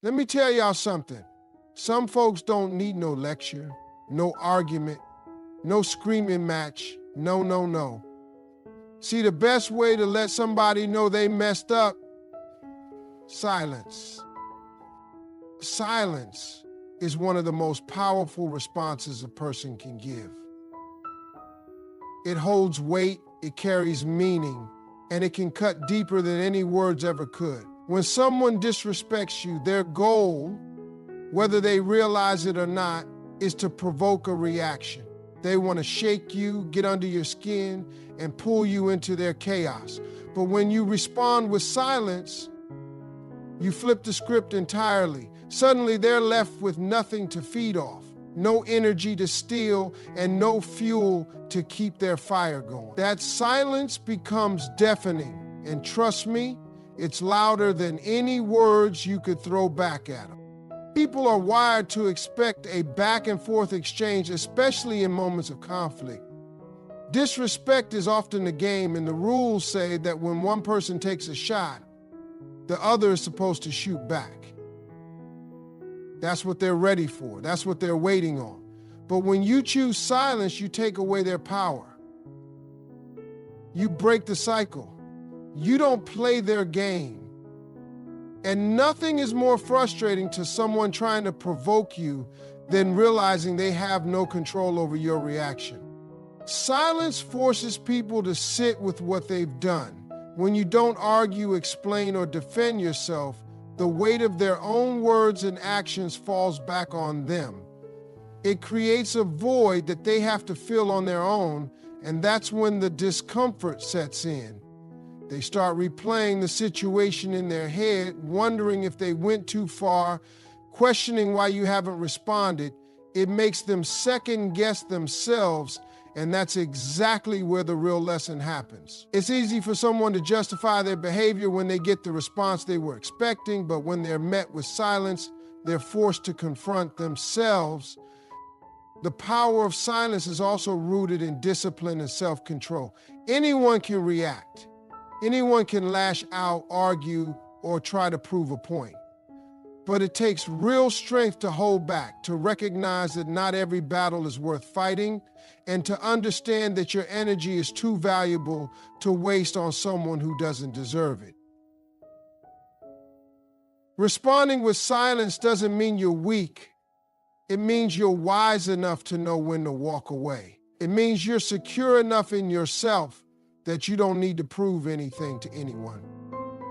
Let me tell y'all something. Some folks don't need no lecture, no argument, no screaming match. No, no, no. See, the best way to let somebody know they messed up, silence. Silence is one of the most powerful responses a person can give. It holds weight, it carries meaning, and it can cut deeper than any words ever could. When someone disrespects you, their goal, whether they realize it or not, is to provoke a reaction. They want to shake you, get under your skin, and pull you into their chaos. But when you respond with silence, you flip the script entirely. Suddenly, they're left with nothing to feed off, no energy to steal, and no fuel to keep their fire going. That silence becomes deafening, and trust me, it's louder than any words you could throw back at them. People are wired to expect a back and forth exchange, especially in moments of conflict. Disrespect is often the game, and the rules say that when one person takes a shot, the other is supposed to shoot back. That's what they're ready for. That's what they're waiting on. But when you choose silence, you take away their power. You break the cycle. You don't play their game. And nothing is more frustrating to someone trying to provoke you than realizing they have no control over your reaction. Silence forces people to sit with what they've done. When you don't argue, explain, or defend yourself, the weight of their own words and actions falls back on them. It creates a void that they have to fill on their own, and that's when the discomfort sets in. They start replaying the situation in their head, wondering if they went too far, questioning why you haven't responded. It makes them second-guess themselves, and that's exactly where the real lesson happens. It's easy for someone to justify their behavior when they get the response they were expecting, but when they're met with silence, they're forced to confront themselves. The power of silence is also rooted in discipline and self-control. Anyone can react. Anyone can lash out, argue, or try to prove a point. But it takes real strength to hold back, to recognize that not every battle is worth fighting, and to understand that your energy is too valuable to waste on someone who doesn't deserve it. Responding with silence doesn't mean you're weak. It means you're wise enough to know when to walk away. It means you're secure enough in yourself that you don't need to prove anything to anyone.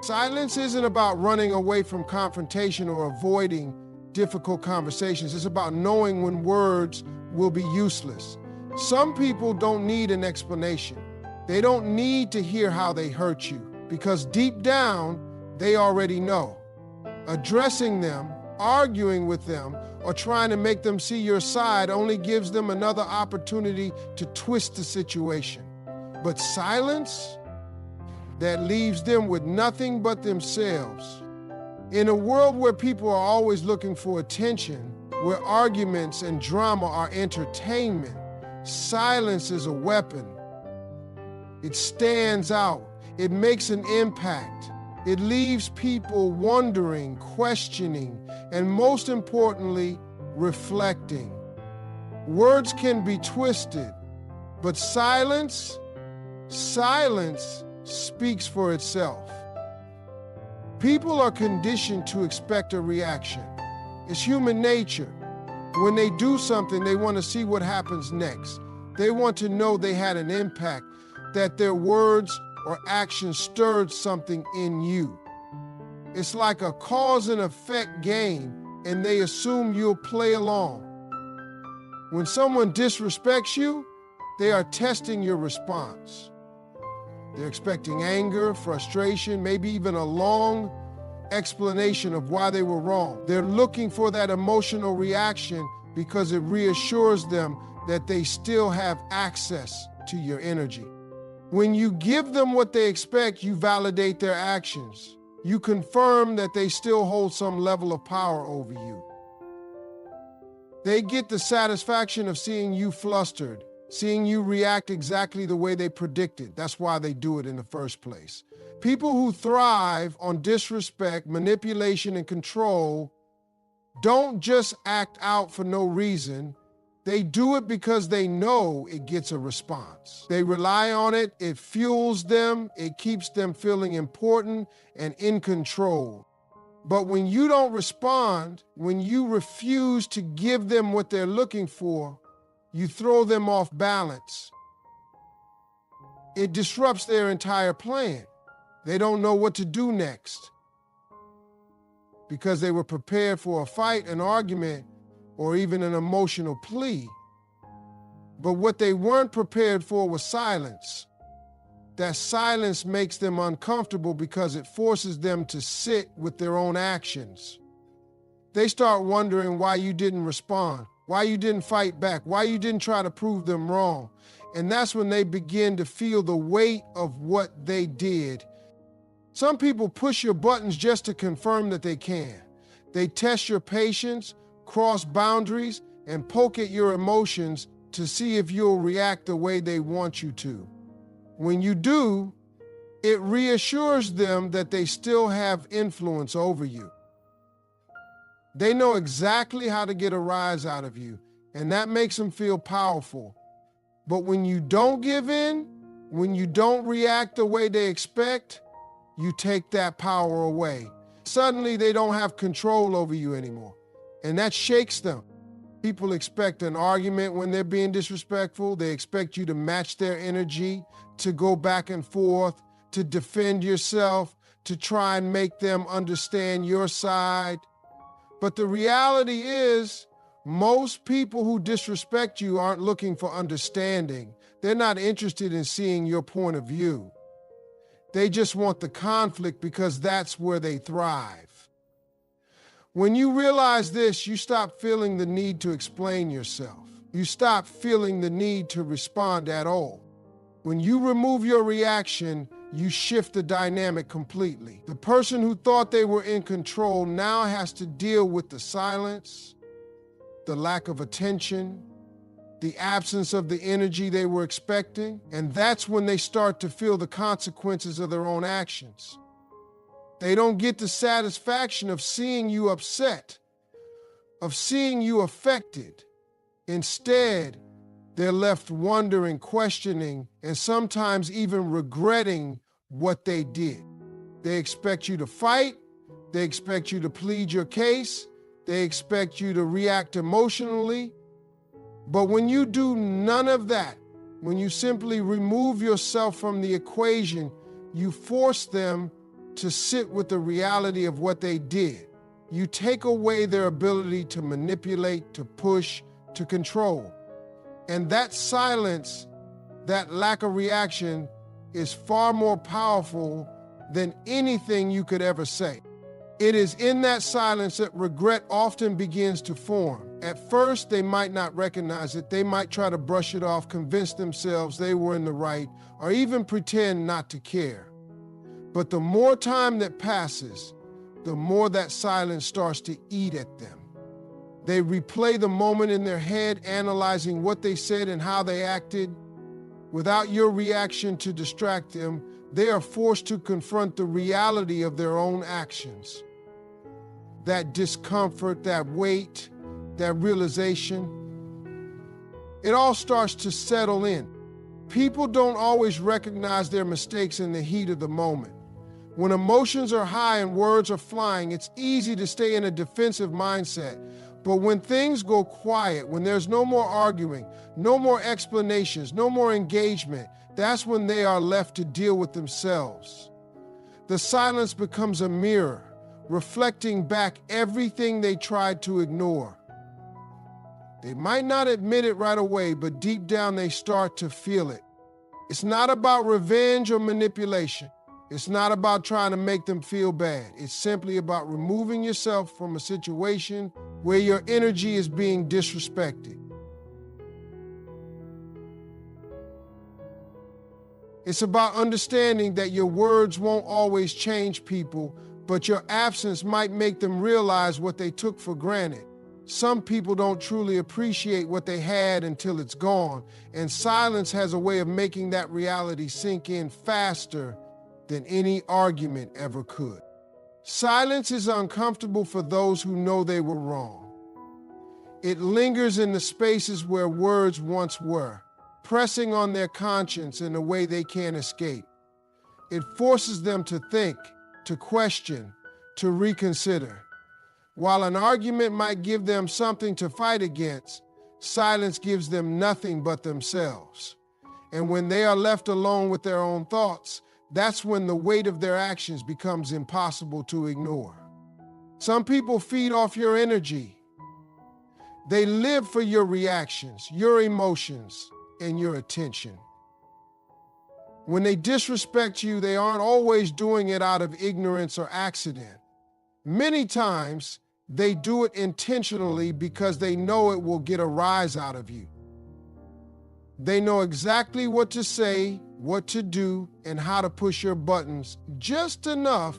Silence isn't about running away from confrontation or avoiding difficult conversations. It's about knowing when words will be useless. Some people don't need an explanation. They don't need to hear how they hurt you, because deep down, they already know. Addressing them, arguing with them, or trying to make them see your side only gives them another opportunity to twist the situation. But silence, that leaves them with nothing but themselves. In a world where people are always looking for attention, where arguments and drama are entertainment, silence is a weapon. It stands out. It makes an impact. It leaves people wondering, questioning, and most importantly, reflecting. Words can be twisted, but silence speaks for itself. People are conditioned to expect a reaction. It's human nature. When they do something, they want to see what happens next. They want to know they had an impact, that their words or actions stirred something in you. It's like a cause and effect game, and they assume you'll play along. When someone disrespects you, they are testing your response. They're expecting anger, frustration, maybe even a long explanation of why they were wrong. They're looking for that emotional reaction because it reassures them that they still have access to your energy. When you give them what they expect, you validate their actions. You confirm that they still hold some level of power over you. They get the satisfaction of seeing you flustered, seeing you react exactly the way they predicted. That's why they do it in the first place. People who thrive on disrespect, manipulation, and control don't just act out for no reason. They do it because they know it gets a response. They rely on it, it fuels them, it keeps them feeling important and in control. But when you don't respond, when you refuse to give them what they're looking for, you throw them off balance. It disrupts their entire plan. They don't know what to do next because they were prepared for a fight, an argument, or even an emotional plea. But what they weren't prepared for was silence. That silence makes them uncomfortable because it forces them to sit with their own actions. They start wondering why you didn't respond, why you didn't fight back, why you didn't try to prove them wrong. And that's when they begin to feel the weight of what they did. Some people push your buttons just to confirm that they can. They test your patience, cross boundaries, and poke at your emotions to see if you'll react the way they want you to. When you do, it reassures them that they still have influence over you. They know exactly how to get a rise out of you, and that makes them feel powerful. But when you don't give in, when you don't react the way they expect, you take that power away. Suddenly, they don't have control over you anymore, and that shakes them. People expect an argument when they're being disrespectful. They expect you to match their energy, to go back and forth, to defend yourself, to try and make them understand your side. But the reality is, most people who disrespect you aren't looking for understanding. They're not interested in seeing your point of view. They just want the conflict because that's where they thrive. When you realize this, you stop feeling the need to explain yourself. You stop feeling the need to respond at all. When you remove your reaction, you shift the dynamic completely. The person who thought they were in control now has to deal with the silence, the lack of attention, the absence of the energy they were expecting, and that's when they start to feel the consequences of their own actions. They don't get the satisfaction of seeing you upset, of seeing you affected. Instead, they're left wondering, questioning, and sometimes even regretting what they did. They expect you to fight. They expect you to plead your case. They expect you to react emotionally. But when you do none of that, when you simply remove yourself from the equation, you force them to sit with the reality of what they did. You take away their ability to manipulate, to push, to control. And that silence, that lack of reaction, is far more powerful than anything you could ever say. It is in that silence that regret often begins to form. At first, they might not recognize it. They might try to brush it off, convince themselves they were in the right, or even pretend not to care. But the more time that passes, the more that silence starts to eat at them. They replay the moment in their head, analyzing what they said and how they acted. Without your reaction to distract them, they are forced to confront the reality of their own actions. That discomfort, that weight, that realization, it all starts to settle in. People don't always recognize their mistakes in the heat of the moment. When emotions are high and words are flying, it's easy to stay in a defensive mindset. But when things go quiet, when there's no more arguing, no more explanations, no more engagement, that's when they are left to deal with themselves. The silence becomes a mirror, reflecting back everything they tried to ignore. They might not admit it right away, but deep down they start to feel it. It's not about revenge or manipulation. It's not about trying to make them feel bad. It's simply about removing yourself from a situation where your energy is being disrespected. It's about understanding that your words won't always change people, but your absence might make them realize what they took for granted. Some people don't truly appreciate what they had until it's gone, and silence has a way of making that reality sink in faster than any argument ever could. Silence is uncomfortable for those who know they were wrong. It lingers in the spaces where words once were, pressing on their conscience in a way they can't escape. It forces them to think, to question, to reconsider. While an argument might give them something to fight against, silence gives them nothing but themselves. And when they are left alone with their own thoughts, that's when the weight of their actions becomes impossible to ignore. Some people feed off your energy. They live for your reactions, your emotions, and your attention. When they disrespect you, they aren't always doing it out of ignorance or accident. Many times, they do it intentionally because they know it will get a rise out of you. They know exactly what to say, what to do, and how to push your buttons just enough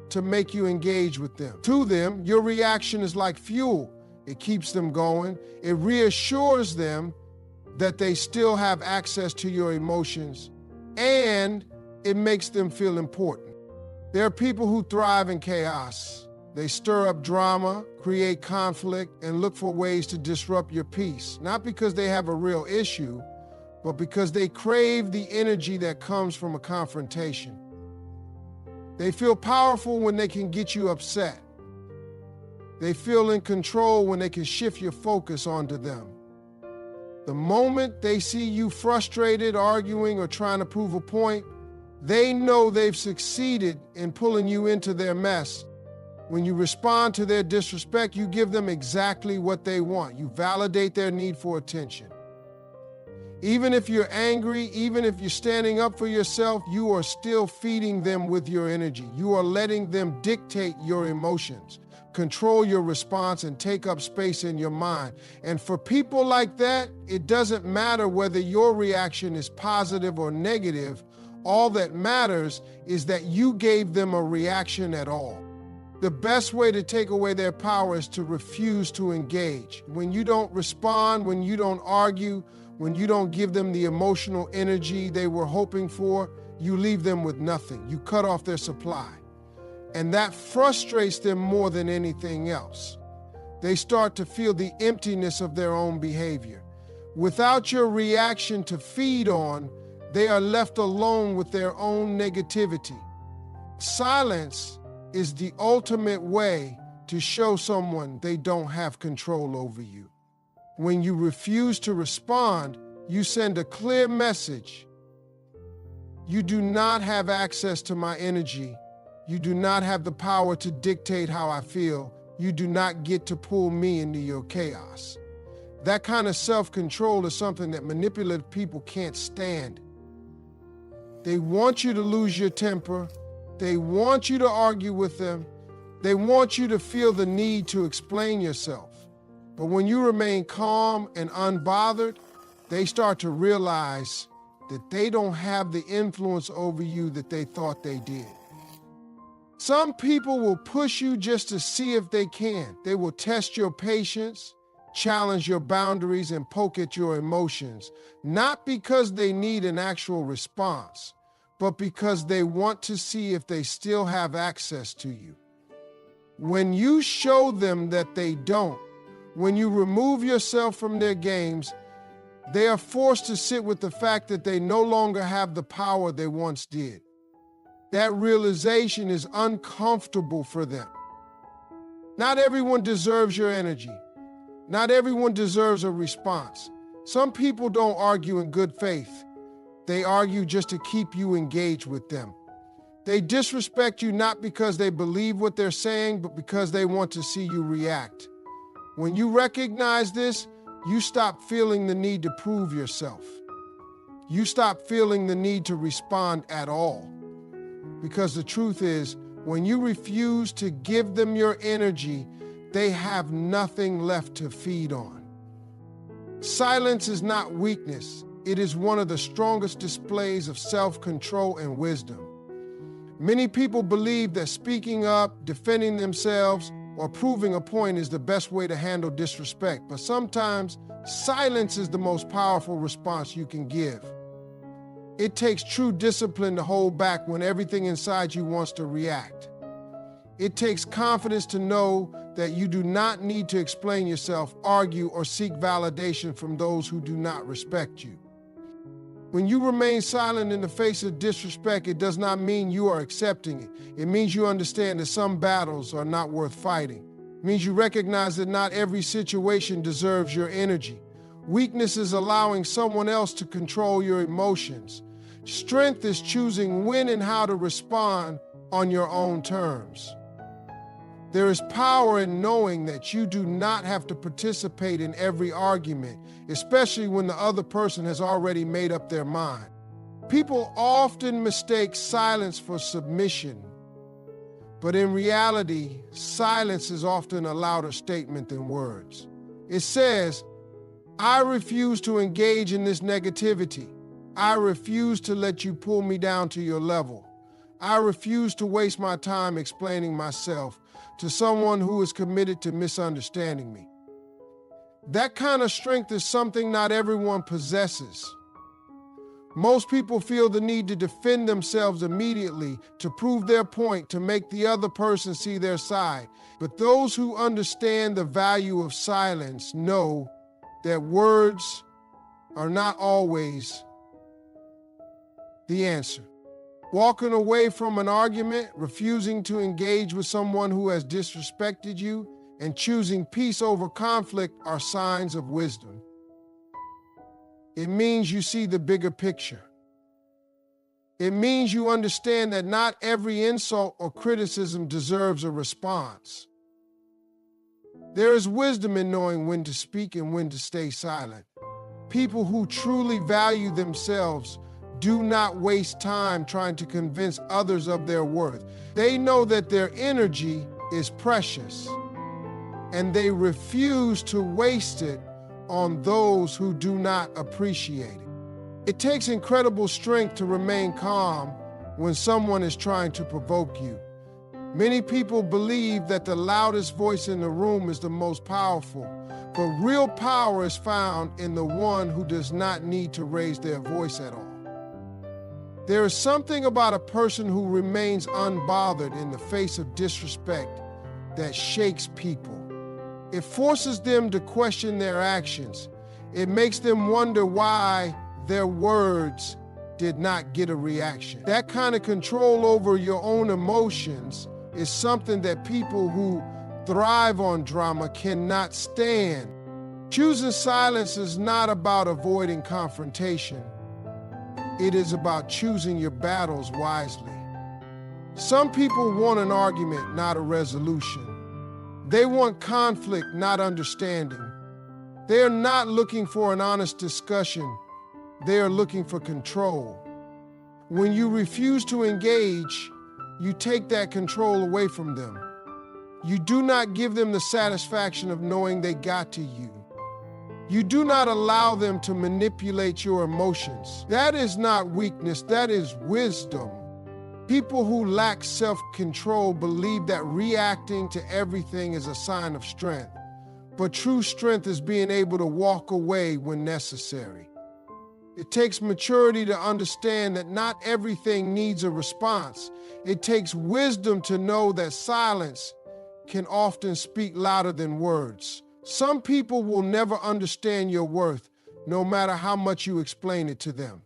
to make you engage with them. To them, your reaction is like fuel. It keeps them going. It reassures them that they still have access to your emotions, and it makes them feel important. There are people who thrive in chaos. They stir up drama, create conflict, and look for ways to disrupt your peace, not because they have a real issue, but because they crave the energy that comes from a confrontation. They feel powerful when they can get you upset. They feel in control when they can shift your focus onto them. The moment they see you frustrated, arguing, or trying to prove a point, they know they've succeeded in pulling you into their mess. When you respond to their disrespect, you give them exactly what they want. You validate their need for attention. Even if you're angry, even if you're standing up for yourself, you are still feeding them with your energy. You are letting them dictate your emotions, control your response, and take up space in your mind. And for people like that, it doesn't matter whether your reaction is positive or negative. All that matters is that you gave them a reaction at all. The best way to take away their power is to refuse to engage. When you don't respond, when you don't argue, when you don't give them the emotional energy they were hoping for, you leave them with nothing. You cut off their supply. And that frustrates them more than anything else. They start to feel the emptiness of their own behavior. Without your reaction to feed on, they are left alone with their own negativity. Silence is the ultimate way to show someone they don't have control over you. When you refuse to respond, you send a clear message. You do not have access to my energy. You do not have the power to dictate how I feel. You do not get to pull me into your chaos. That kind of self-control is something that manipulative people can't stand. They want you to lose your temper. They want you to argue with them. They want you to feel the need to explain yourself. But when you remain calm and unbothered, they start to realize that they don't have the influence over you that they thought they did. Some people will push you just to see if they can. They will test your patience, challenge your boundaries, and poke at your emotions, not because they need an actual response, but because they want to see if they still have access to you. When you show them that they don't, when you remove yourself from their games, they are forced to sit with the fact that they no longer have the power they once did. That realization is uncomfortable for them. Not everyone deserves your energy. Not everyone deserves a response. Some people don't argue in good faith. They argue just to keep you engaged with them. They disrespect you not because they believe what they're saying, but because they want to see you react. When you recognize this, you stop feeling the need to prove yourself. You stop feeling the need to respond at all. Because the truth is, when you refuse to give them your energy, they have nothing left to feed on. Silence is not weakness. It is one of the strongest displays of self-control and wisdom. Many people believe that speaking up, defending themselves, or proving a point is the best way to handle disrespect, but sometimes silence is the most powerful response you can give. It takes true discipline to hold back when everything inside you wants to react. It takes confidence to know that you do not need to explain yourself, argue, or seek validation from those who do not respect you. When you remain silent in the face of disrespect, it does not mean you are accepting it. It means you understand that some battles are not worth fighting. It means you recognize that not every situation deserves your energy. Weakness is allowing someone else to control your emotions. Strength is choosing when and how to respond on your own terms. There is power in knowing that you do not have to participate in every argument, especially when the other person has already made up their mind. People often mistake silence for submission, but in reality, silence is often a louder statement than words. It says, I refuse to engage in this negativity. I refuse to let you pull me down to your level. I refuse to waste my time explaining myself to someone who is committed to misunderstanding me. That kind of strength is something not everyone possesses. Most people feel the need to defend themselves immediately, to prove their point, to make the other person see their side. But those who understand the value of silence know that words are not always the answer. Walking away from an argument, refusing to engage with someone who has disrespected you, and choosing peace over conflict are signs of wisdom. It means you see the bigger picture. It means you understand that not every insult or criticism deserves a response. There is wisdom in knowing when to speak and when to stay silent. People who truly value themselves do not waste time trying to convince others of their worth. They know that their energy is precious, and they refuse to waste it on those who do not appreciate it. It takes incredible strength to remain calm when someone is trying to provoke you. Many people believe that the loudest voice in the room is the most powerful, but real power is found in the one who does not need to raise their voice at all. There is something about a person who remains unbothered in the face of disrespect that shakes people. It forces them to question their actions. It makes them wonder why their words did not get a reaction. That kind of control over your own emotions is something that people who thrive on drama cannot stand. Choosing silence is not about avoiding confrontation. It is about choosing your battles wisely. Some people want an argument, not a resolution. They want conflict, not understanding. They are not looking for an honest discussion. They are looking for control. When you refuse to engage, you take that control away from them. You do not give them the satisfaction of knowing they got to you. You do not allow them to manipulate your emotions. That is not weakness, that is wisdom. People who lack self-control believe that reacting to everything is a sign of strength. But true strength is being able to walk away when necessary. It takes maturity to understand that not everything needs a response. It takes wisdom to know that silence can often speak louder than words. Some people will never understand your worth, no matter how much you explain it to them.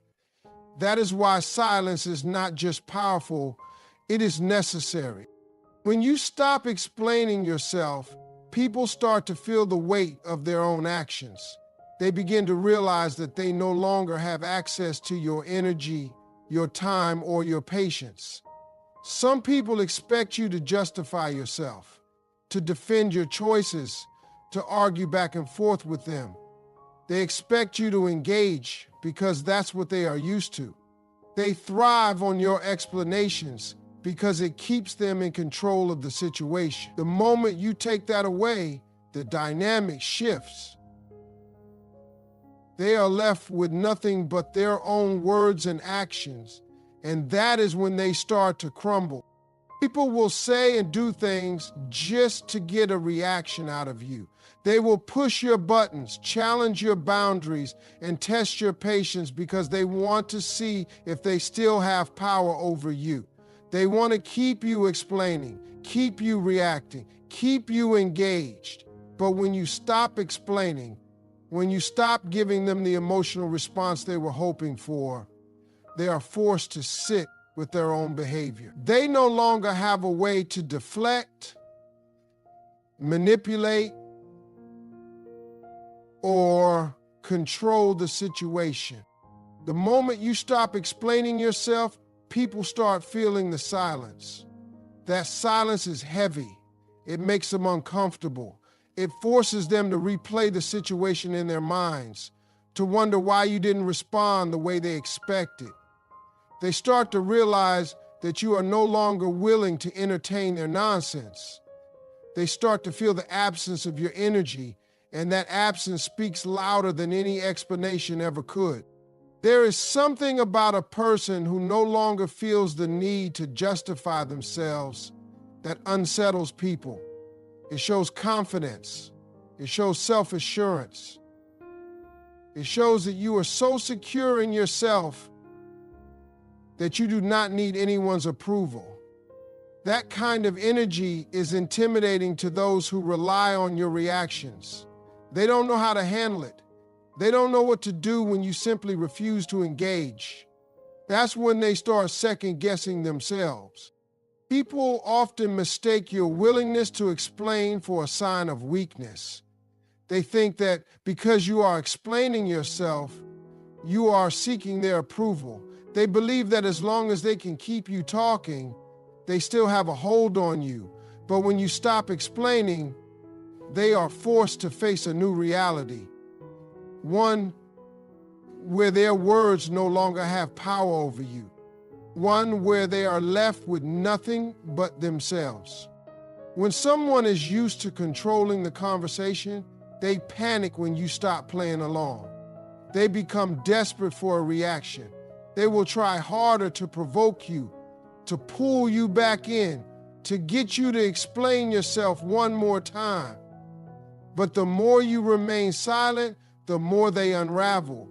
That is why silence is not just powerful, it is necessary. When you stop explaining yourself, people start to feel the weight of their own actions. They begin to realize that they no longer have access to your energy, your time, or your patience. Some people expect you to justify yourself, to defend your choices, to argue back and forth with them. They expect you to engage because that's what they are used to. They thrive on your explanations because it keeps them in control of the situation. The moment you take that away, the dynamic shifts. They are left with nothing but their own words and actions, and that is when they start to crumble. People will say and do things just to get a reaction out of you. They will push your buttons, challenge your boundaries, and test your patience because they want to see if they still have power over you. They want to keep you explaining, keep you reacting, keep you engaged. But when you stop explaining, when you stop giving them the emotional response they were hoping for, they are forced to sit with their own behavior. They no longer have a way to deflect, manipulate, or control the situation. The moment you stop explaining yourself, people start feeling the silence. That silence is heavy. It makes them uncomfortable. It forces them to replay the situation in their minds, to wonder why you didn't respond the way they expected. They start to realize that you are no longer willing to entertain their nonsense. They start to feel the absence of your energy, and that absence speaks louder than any explanation ever could. There is something about a person who no longer feels the need to justify themselves that unsettles people. It shows confidence. It shows self-assurance. It shows that you are so secure in yourself that you do not need anyone's approval. That kind of energy is intimidating to those who rely on your reactions. They don't know how to handle it. They don't know what to do when you simply refuse to engage. That's when they start second-guessing themselves. People often mistake your willingness to explain for a sign of weakness. They think that because you are explaining yourself, you are seeking their approval. They believe that as long as they can keep you talking, they still have a hold on you. But when you stop explaining, they are forced to face a new reality. One where their words no longer have power over you. One where they are left with nothing but themselves. When someone is used to controlling the conversation, they panic when you stop playing along. They become desperate for a reaction. They will try harder to provoke you, to pull you back in, to get you to explain yourself one more time. But the more you remain silent, the more they unravel.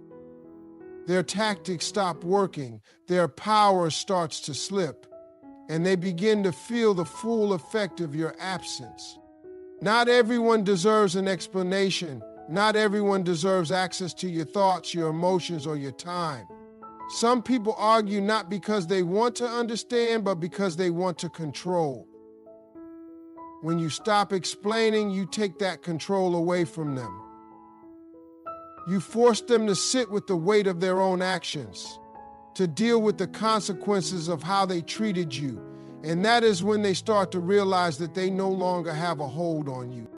Their tactics stop working, their power starts to slip, and they begin to feel the full effect of your absence. Not everyone deserves an explanation. Not everyone deserves access to your thoughts, your emotions, or your time. Some people argue not because they want to understand, but because they want to control. When you stop explaining, you take that control away from them. You force them to sit with the weight of their own actions, to deal with the consequences of how they treated you. And that is when they start to realize that they no longer have a hold on you.